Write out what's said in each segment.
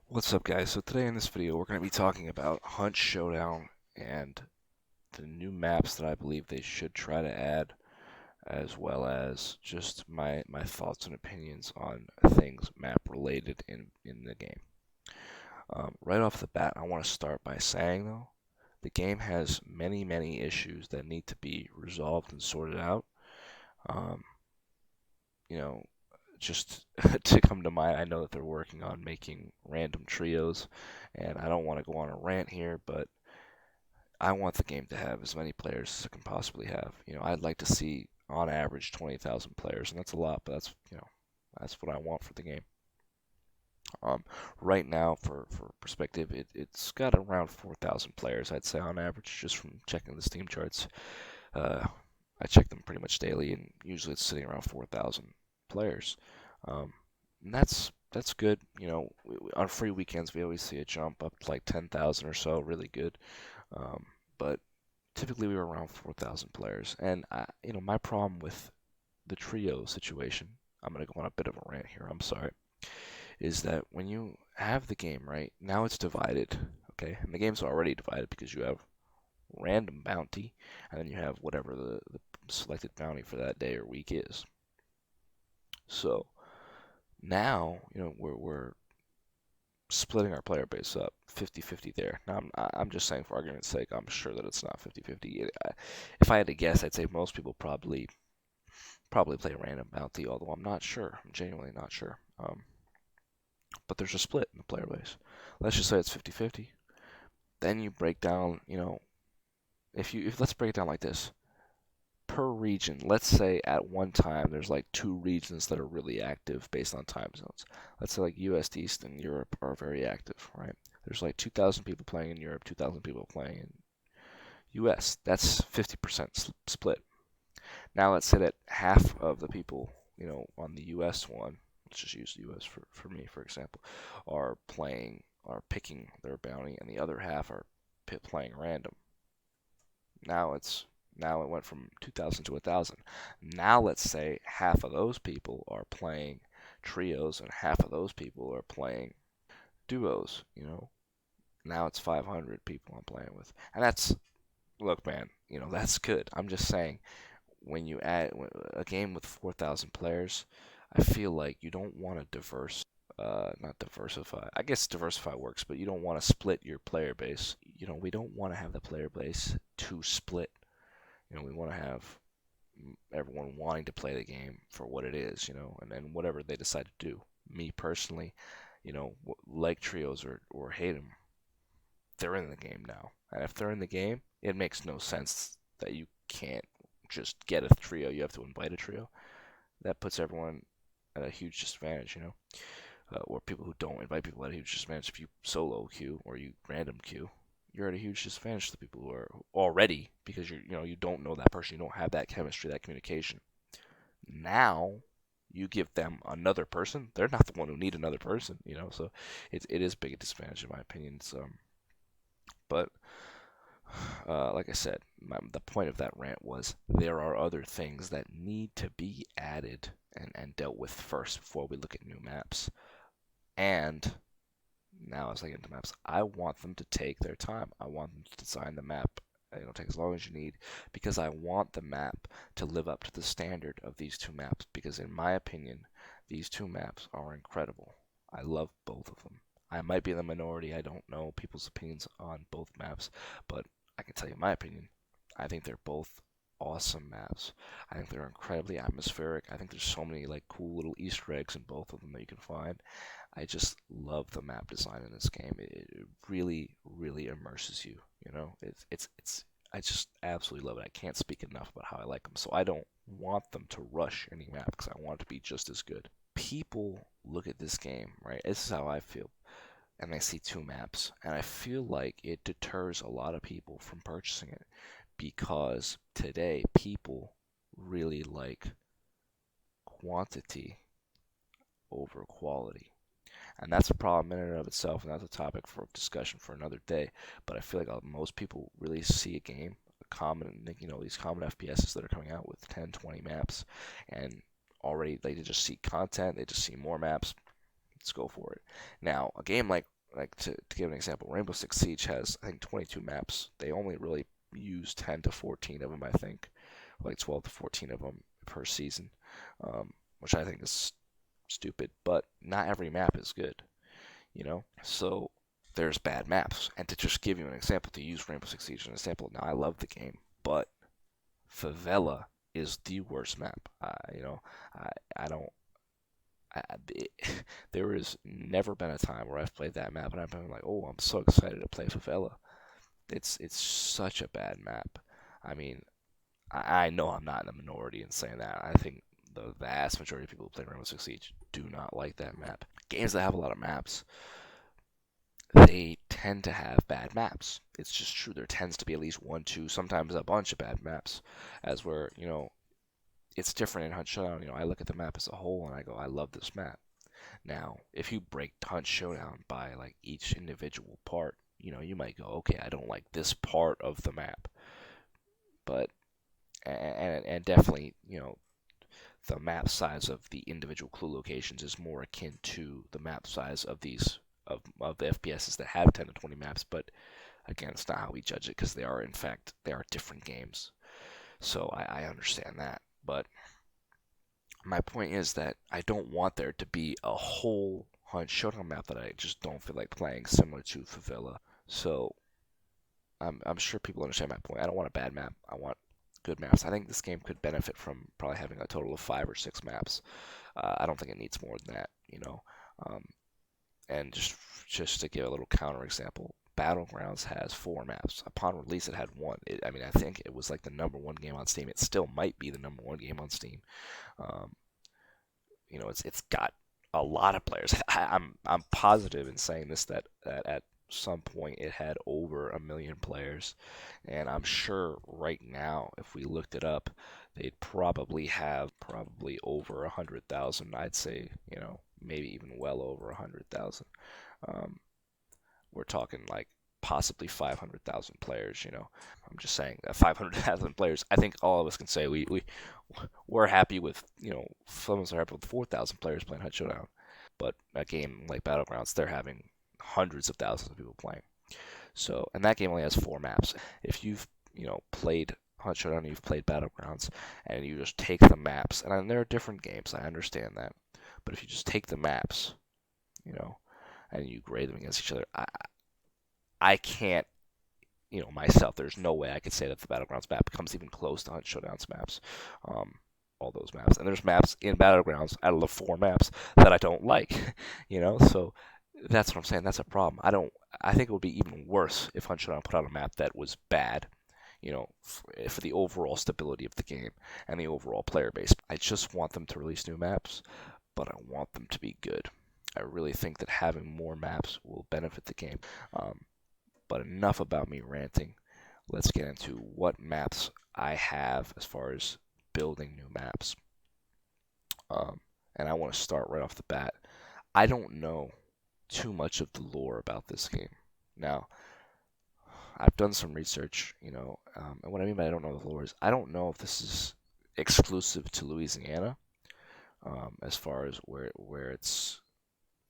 What's up, guys? So today in this video we're going to be talking about Hunt Showdown and the new maps that I believe they should try to add, as well as just my thoughts and opinions on things map related in the game. Right off the bat, I want to start by saying though, the game has many issues that need to be resolved and sorted out. Um, you know, just to come to mind, I know that they're working on making random trios, and I don't want to go on a rant here, but I want the game to have as many players as it can possibly have. I'd like to see on average 20,000 players, and that's a lot, but that's what I want for the game. Um, right now, for perspective, it's got around 4,000 players, I'd say on average, just from checking the Steam charts. Uh, I check them pretty much daily, and usually it's sitting around 4,000 players. Um, and that's good. On free weekends we always see a jump up to like 10,000 or so, really good. But typically we were around 4,000 players, and my problem with the trio situation, I'm gonna go on a bit of a rant here. I'm sorry, is that when you have the game right now, it's divided. Okay, and the game's already divided because you have random bounty, and then you have whatever the selected bounty for that day or week is. So now, we're splitting our player base up 50-50 there. Now, I'm just saying for argument's sake, I'm sure that it's not 50-50. If I had to guess, I'd say most people probably play random bounty, although I'm not sure. I'm genuinely not sure. But there's a split in the player base. Let's just say it's 50-50. Then you break down, if let's break it down like this. Per region, let's say at one time there's like two regions that are really active based on time zones. Let's say like US East and Europe are very active, right? There's like 2,000 people playing in Europe, 2,000 people playing in US. That's 50% split. Now let's say that half of the people, on the US one, let's just use the US for me, for example, are picking their bounty, and the other half are playing random. Now it went from 2,000 to 1,000. Now let's say half of those people are playing trios and half of those people are playing duos. Now it's 500 people I'm playing with. And look, man, that's good. I'm just saying, when you add a game with 4,000 players, I feel like you don't want to not diversify. I guess diversify works, but you don't want to split your player base. We don't want to have the player base too split. We want to have everyone wanting to play the game for what it is, and then whatever they decide to do. Me personally, like trios or hate them, they're in the game now. And if they're in the game, it makes no sense that you can't just get a trio. You have to invite a trio. That puts everyone at a huge disadvantage. Or people who don't invite people at a huge disadvantage. If you solo queue or you random queue, you're at a huge disadvantage to the people who are already, because you don't know that person, you don't have that chemistry, that communication. Now you give them another person, they're not the one who need another person. So it is big a disadvantage in my opinion. But like I said, the point of that rant was there are other things that need to be added and dealt with first before we look at new maps. And now, as I get into maps, I want them to take their time. I want them to design the map. Take as long as you need, because I want the map to live up to the standard of these two maps. Because in my opinion, these two maps are incredible. I love both of them. I might be in the minority. I don't know people's opinions on both maps, but I can tell you my opinion. I think they're both awesome maps. I think they're incredibly atmospheric. I think there's so many like cool little Easter eggs in both of them that you can find. I just love the map design in this game. It really immerses you. I just absolutely love it. I can't speak enough about how I like them. So I don't want them to rush any map because I want it to be just as good. People look at this game, right? This is how I feel, and they see two maps, and I feel like it deters a lot of people from purchasing it because today people really like quantity over quality. And that's a problem in and of itself, and that's a topic for discussion for another day. But I feel like most people really see a game, these common FPSs that are coming out with 10, 20 maps, and already they just see content, they just see more maps. Let's go for it. Now, a game like like to give an example, Rainbow Six Siege has I think 22 maps. They only really use 10 to 14 of them, I think, like 12 to 14 of them per season, which I think is stupid. But not every map is good, you know. So there's bad maps. And to just give you an example, to use Rainbow Six Siege as an example, now I love the game, but Favela is the worst map. I I don't. I, it, there has never been a time where I've played that map and I've been like, oh, I'm so excited to play Favela. It's such a bad map. I mean, I know I'm not in the minority in saying that. I think the vast majority of people who play Rainbow Six Siege do not like that map. Games that have a lot of maps, they tend to have bad maps. It's just true. There tends to be at least one, two, sometimes a bunch of bad maps. As where, it's different in Hunt Showdown. I look at the map as a whole and I go, I love this map. Now, if you break Hunt Showdown by like each individual part, you might go, okay, I don't like this part of the map. But and definitely, the map size of the individual clue locations is more akin to the map size of these of the FPSs that have 10 to 20 maps, but again, it's not how we judge it because they are in fact they are different games. So I understand that, but my point is that I don't want there to be a whole Hunt Showdown map that I just don't feel like playing, similar to Favela. So I'm sure people understand my point. I don't want a bad map. I want good maps. I think this game could benefit from probably having a total of 5 or 6 maps. I don't think it needs more than that. Um, and just to give a little counter example, Battlegrounds has 4 maps. Upon release, it had one. I mean, I think it was like the number one game on Steam. It still might be the number one game on Steam. Um, it's got a lot of players. I'm positive in saying this that at some point it had over 1 million players, and I'm sure right now if we looked it up, they'd probably have probably over 100,000. I'd say maybe even well over 100,000. Um, we're talking like possibly 500,000 players. I'm just saying that 500,000 players. I think all of us can say we're happy with some of us are happy with 4,000 players playing Hunt Showdown. But a game like Battlegrounds, they're having hundreds of thousands of people playing. So, and that game only has 4 maps. If you've played Hunt Showdown, you've played Battlegrounds, and you just take the maps, and there are different games. I understand that, but if you just take the maps, you know, and you grade them against each other, I can't myself, there's no way I could say that the Battlegrounds map comes even close to Hunt Showdown's maps. Um, all those maps. And there's maps in Battlegrounds out of the 4 maps that I don't like, So that's what I'm saying. That's a problem. I think it would be even worse if Hunt Showdown put out a map that was bad, for the overall stability of the game and the overall player base. I just want them to release new maps, but I want them to be good. I really think that having more maps will benefit the game. But enough about me ranting. Let's get into what maps I have as far as building new maps. And I want to start right off the bat. I don't know too much of the lore about this game. Now, I've done some research, and what I mean by I don't know the lore is I don't know if this is exclusive to Louisiana, as far as where it's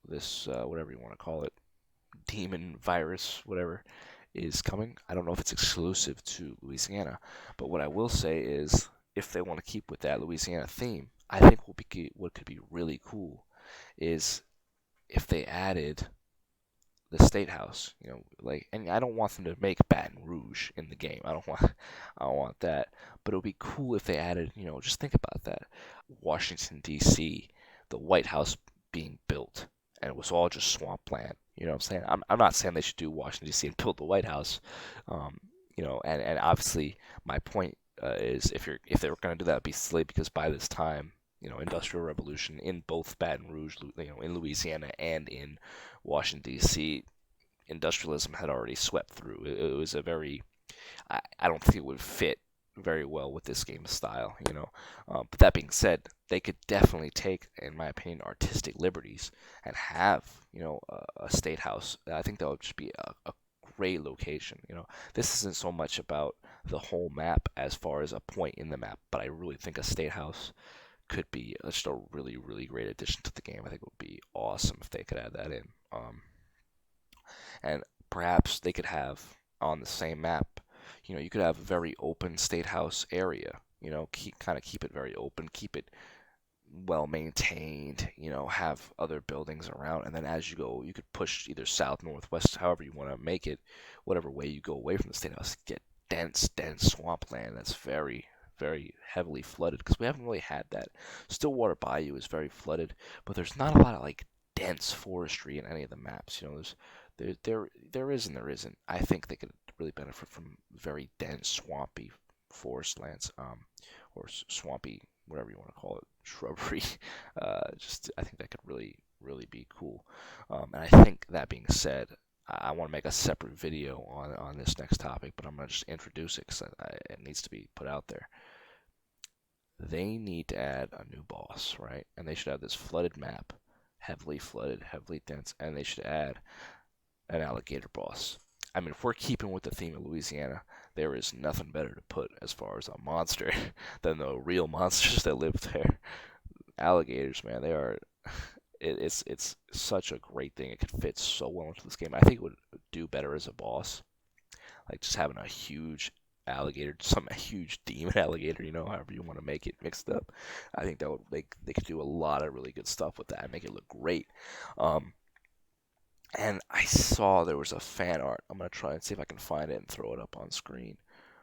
this whatever you want to call it, demon virus, whatever, is coming. I don't know if it's exclusive to Louisiana, but what I will say is if they want to keep with that Louisiana theme, I think what could be really cool is if they added the state house, and I don't want them to make Baton Rouge in the game. I don't want that. But it would be cool if they added, just think about that. Washington D.C., the White House being built, and it was all just swampland. You know what I'm saying? I'm not saying they should do Washington D.C. and build the White House. And obviously my point is if they were going to do that, it'd be silly because by this time, Industrial Revolution in both Baton Rouge, in Louisiana and in Washington D.C., industrialism had already swept through. It was a very, I don't think it would fit very well with this game's style. But that being said, they could definitely take, in my opinion, artistic liberties and have, a state house. I think that would just be a great location. This isn't so much about the whole map as far as a point in the map, but I really think a state house could be just a really, really great addition to the game. I think it would be awesome if they could add that in. And perhaps they could have on the same map, you could have a very open state house area. Keep it very open, keep it well maintained, have other buildings around, and then as you go, you could push either south, northwest, however you want to make it, whatever way you go away from the state house, get dense swampland that's very, very heavily flooded because we haven't really had that. Stillwater Bayou is very flooded, but there's not a lot of like dense forestry in any of the maps. There is and there isn't. I think they could really benefit from very dense, swampy forest lands, or swampy, whatever you want to call it, shrubbery. Just I think that could really, really be cool. And I think that being said, I want to make a separate video on this next topic, but I'm going to just introduce it because it needs to be put out there. They need to add a new boss, right? And they should have this flooded map, heavily flooded, heavily dense, and they should add an alligator boss. I mean, if we're keeping with the theme of Louisiana, there is nothing better to put as far as a monster than the real monsters that live there. Alligators, man, they are. It's such a great thing. It could fit so well into this game. I think it would do better as a boss, like just having a huge alligator, some huge demon alligator, however you want to make it mixed up. I think that would they could do a lot of really good stuff with that and make it look great. And I saw there was a fan art. I'm gonna try and see if I can find it and throw it up on screen.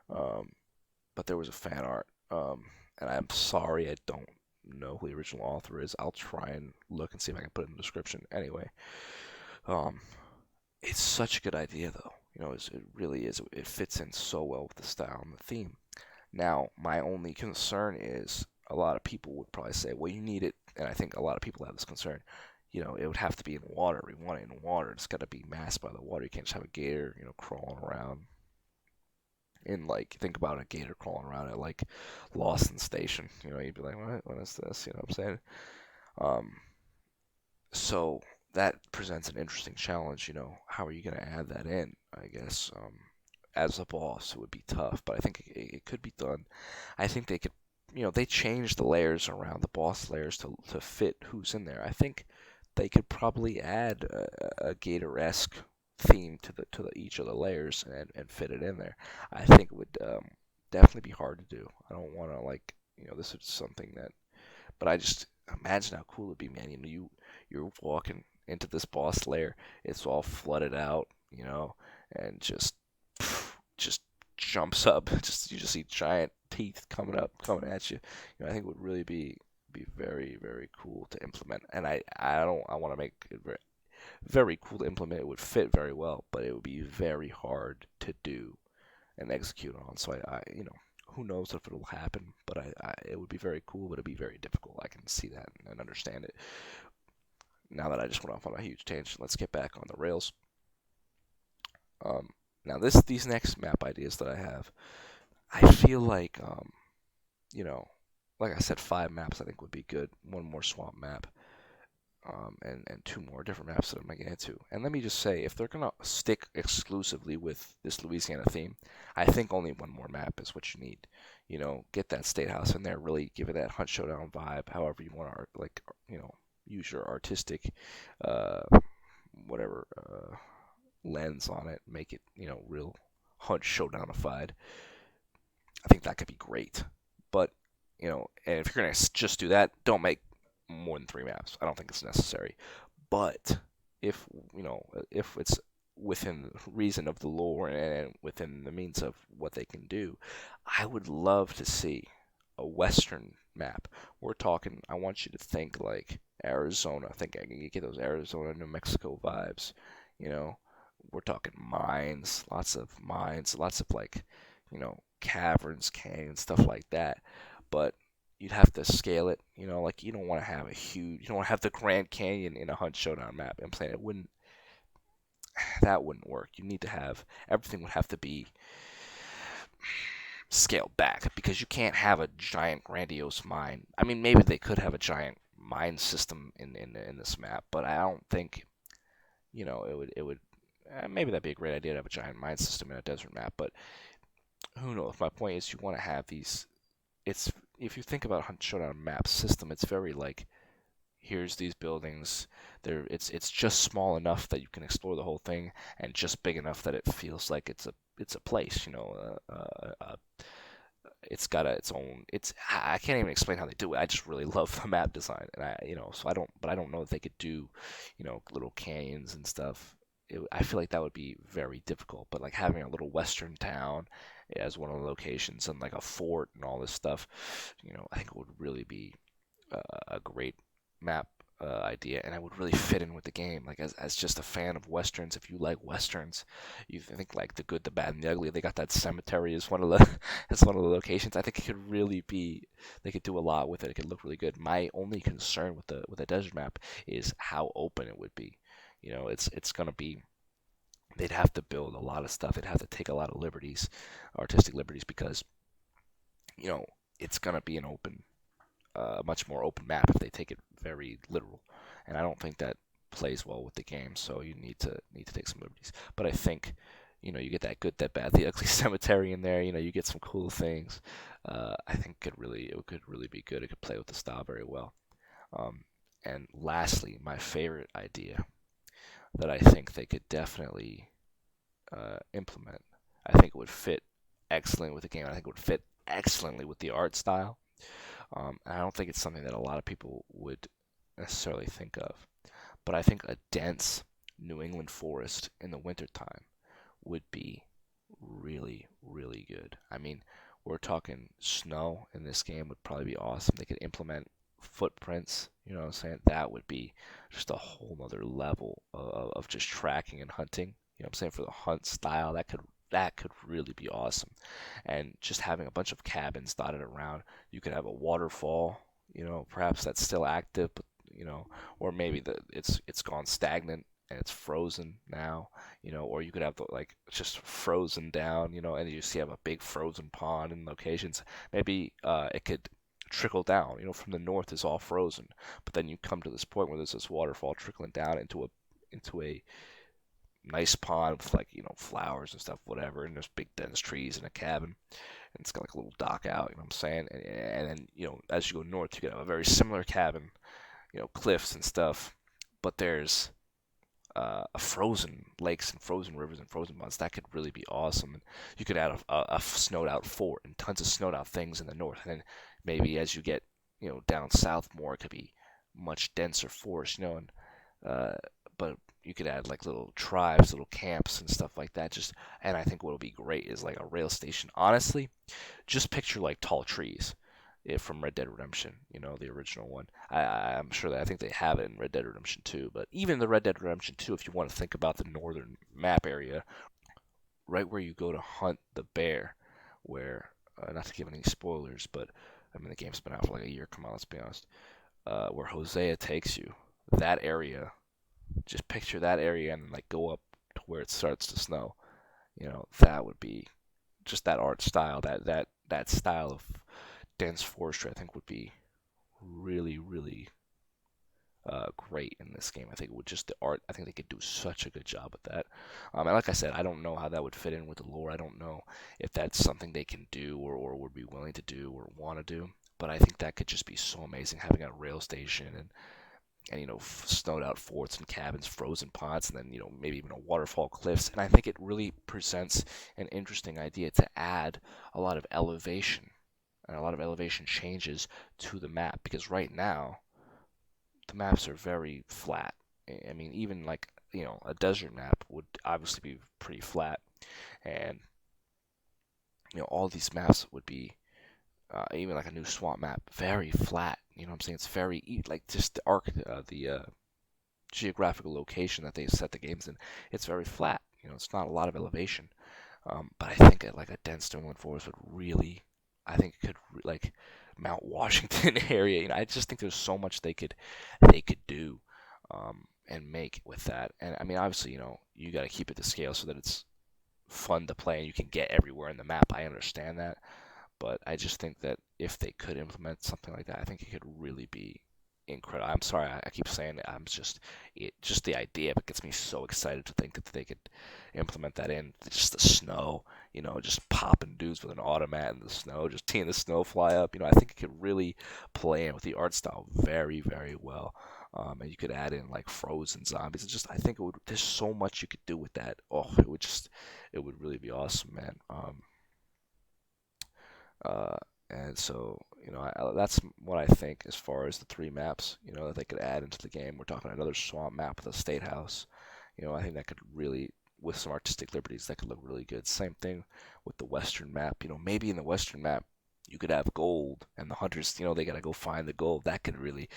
But there was a fan art, and I'm sorry I don't know who the original author is. I'll try and look and see if I can put it in the description. Anyway, it's such a good idea though. It really is. It fits in so well with the style and the theme. Now, my only concern is a lot of people would probably say, well, you need it, and I think a lot of people have this concern. It would have to be in water. We want it in water. It's got to be masked by the water. You can't just have a gator, crawling around. Think about a gator crawling around at like Lawson Station. You'd be like, what is this? You know what I'm saying? So that presents an interesting challenge. How are you going to add that in? I guess as a boss, it would be tough, but I think it could be done. I think they could. They changed the layers around the boss layers to fit who's in there. I think they could probably add a Gator-esque theme to each of the layers and fit it in there. I think it would definitely be hard to do. I don't want to this is something that, but I just imagine how cool it'd be, man. You're walking into this boss layer, it's all flooded out, and just jumps up. You just see giant teeth coming at you. I think it would really be very, very cool to implement. And I want to make it very, very cool to implement. It would fit very well, but it would be very hard to do and execute on. So who knows if it'll happen, but it would be very cool, but it'd be very difficult. I can see that and understand it. Now that I just went off on a huge tangent, let's get back on the rails. Now these next map ideas that I have, I feel like like I said, 5 maps I think would be good. 1 more swamp map, and 2 more different maps that I'm gonna get into. And let me just say, if they're gonna stick exclusively with this Louisiana theme, I think only 1 more map is what you need. Get that state house in there, really give it that Hunt Showdown vibe. However you want to, use your artistic, whatever lens on it, make it, real Hunt Showdownified. I think that could be great. But and if you're gonna just do that, don't make more than 3 maps. I don't think it's necessary. But if if it's within reason of the lore and within the means of what they can do, I would love to see a Western map. We're talking. I want you to think like Arizona. Think I can get those Arizona, New Mexico vibes. We're talking mines, lots of caverns, canyons, stuff like that. But you'd have to scale it. You don't want to have you don't want to have the Grand Canyon in a Hunt Showdown map. I'm saying that wouldn't work. You need to have everything would have to be scaled back because you can't have a giant grandiose mine. I mean, maybe they could have a giant mine system in this map, but I don't think it would. Maybe that'd be a great idea to have a giant mine system in a desert map, but who knows? My point is, you want to have these. If you think about Hunt Showdown map system, it's very like here's these buildings. It's just small enough that you can explore the whole thing, and just big enough that it feels like it's a place. It's got its own. I can't even explain how they do it. I just really love the map design, and so I don't know if they could do, little canyons and stuff. I feel like that would be very difficult. But like having a little western town as one of the locations and like a fort and all this stuff, I think it would really be a great map idea, and I would really fit in with the game. Like as just a fan of westerns, if you like westerns, you think like the good, the bad, and the ugly. They got that cemetery as one of the as one of the locations. I think it could really be. They could do a lot with it. It could look really good. My only concern with the desert map is how open it would be. It's gonna be. They'd have to build a lot of stuff. They'd have to take a lot of liberties, artistic liberties, because you know it's gonna be an open much more open map if they take it very literal, and I don't think that plays well with the game. So you need to take some liberties. But I think you get that good, that bad, the ugly cemetery in there. You get some cool things. I think it could really be good. It could play with the style very well. Um, and lastly, my favorite idea that I think they could definitely implement. I think it would fit excellently with the game. I think it would fit excellently with the art style. And I don't think it's something that a lot of people would necessarily think of. But I think a dense New England forest in the wintertime would be really, really good. I mean, we're talking snow in this game would probably be awesome. They could implement footprints, you know what I'm saying? That would be just a whole nother level of just tracking and hunting. You know what I'm saying? For the hunt style, that could really be awesome. And just having a bunch of cabins dotted around, you could have a waterfall, perhaps that's still active, but or maybe it's gone stagnant and it's frozen now, or you could have like just frozen down, and you see have a big frozen pond in locations. Maybe it could trickle down, from the north is all frozen, but then you come to this point where there's this waterfall trickling down into a nice pond with like flowers and stuff, whatever, and there's big dense trees and a cabin, and it's got like a little dock out. You know what I'm saying? And then as you go north, you get a very similar cabin, cliffs and stuff, but there's frozen lakes and frozen rivers and frozen ponds. That could really be awesome. And you could add a snowed out fort and tons of snowed out things in the north, and then maybe as you get down south more, it could be much denser forest, and uh, but you could add like little tribes, little camps and stuff like that. And I think what would be great is like a rail station. Honestly, just picture like tall trees from Red Dead Redemption, the original one. I'm sure that I think they have it in Red Dead Redemption 2, but even the Red Dead Redemption 2, if you want to think about the northern map area, right where you go to hunt the bear, where, not to give any spoilers, but I mean, the game's been out for like a year, come on, let's be honest, where Hosea takes you, that area, just picture that area and like go up to where it starts to snow. That would be just that art style, that style of dense forestry. I think would be really, really great in this game. I think it would just the art. I think they could do such a good job with that. And like I said, I don't know how that would fit in with the lore. I don't know if that's something they can do or would be willing to do or want to do. But I think that could just be so amazing, having a rail station and snowed out forts and cabins, frozen ponds, and then maybe even a waterfall, cliffs. And I think it really presents an interesting idea to add a lot of elevation and a lot of elevation changes to the map, because right now the maps are very flat. I mean, even like a desert map would obviously be pretty flat, and all these maps would be even like a new swamp map, very flat. You know what I'm saying? It's very like just the geographical location that they set the games in. It's very flat. It's not a lot of elevation. But I think like a dense New England forest would really, I think it could like Mount Washington area. I just think there's so much they could do and make with that. And I mean, obviously, you got to keep it to scale so that it's fun to play and you can get everywhere in the map. I understand that. But I just think that if they could implement something like that, I think it could really be incredible. I'm sorry, I keep saying it. Just the idea of it gets me so excited to think that they could implement that in. Just the snow, just popping dudes with an automat in the snow, just seeing the snow fly up. I think it could really play in with the art style very, very well. And you could add in like frozen zombies. It's just I think it would. There's so much you could do with that. Oh, it would really be awesome, man. Uh, and so, that's what I think as far as the three maps, that they could add into the game. We're talking another swamp map with a state house. I think that could really, with some artistic liberties, that could look really good. Same thing with the western map. Maybe in the western map, you could have gold, and the hunters, they gotta go find the gold. That could really,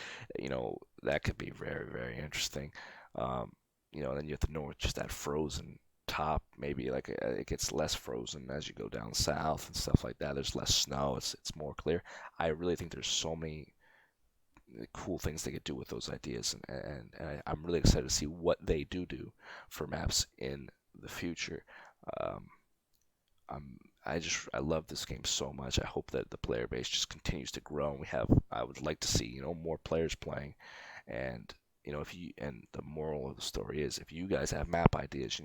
that could be very, very interesting. Um, then you have the north, just that frozen top, maybe like it gets less frozen as you go down south and stuff like that. There's less snow. It's more clear. I really think there's so many cool things they could do with those ideas, and I'm really excited to see what they do for maps in the future. Um, I love this game so much. I hope that the player base just continues to grow. And I would like to see more players playing, and if you and the moral of the story is if you guys have map ideas,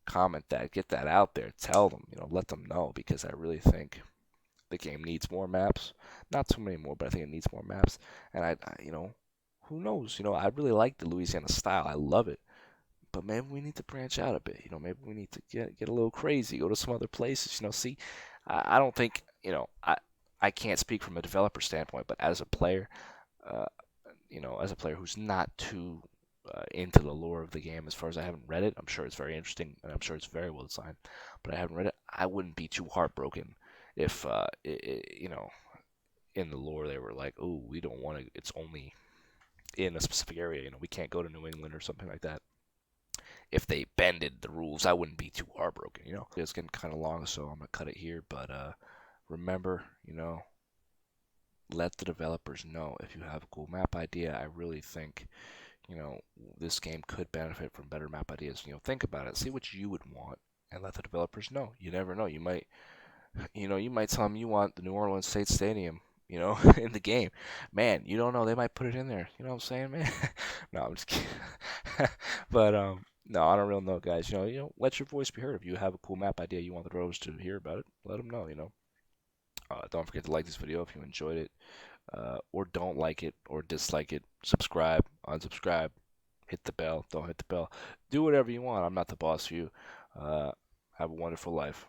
comment that, get that out there, tell them, let them know because I really think the game needs more maps. Not too many more, but I think it needs more maps. And who knows? I really like the Louisiana style. I love it. But maybe we need to branch out a bit. Maybe we need to get a little crazy, go to some other places. See, I don't think, I can't speak from a developer standpoint, but as a player, uh, as a player who's not too into the lore of the game, as far as I haven't read it, I'm sure it's very interesting and I'm sure it's very well designed, but I haven't read it. I wouldn't be too heartbroken if, in the lore they were like, oh, we don't want to, it's only in a specific area, we can't go to New England or something like that. If they bended the rules, I wouldn't be too heartbroken. It's getting kind of long, so I'm going to cut it here, but remember, let the developers know if you have a cool map idea. I really think this game could benefit from better map ideas. Think about it, see what you would want, and let the developers know. You never know. You might tell them you want the New Orleans State Stadium, in the game. Man, you don't know. They might put it in there. You know what I'm saying, man? No, I'm just kidding. But no, on a real note, guys, let your voice be heard. If you have a cool map idea, you want the developers to hear about it, let them know. Don't forget to like this video if you enjoyed it, or don't like it, or dislike it. Subscribe, unsubscribe, hit the bell, don't hit the bell. Do whatever you want. I'm not the boss for you. Have a wonderful life.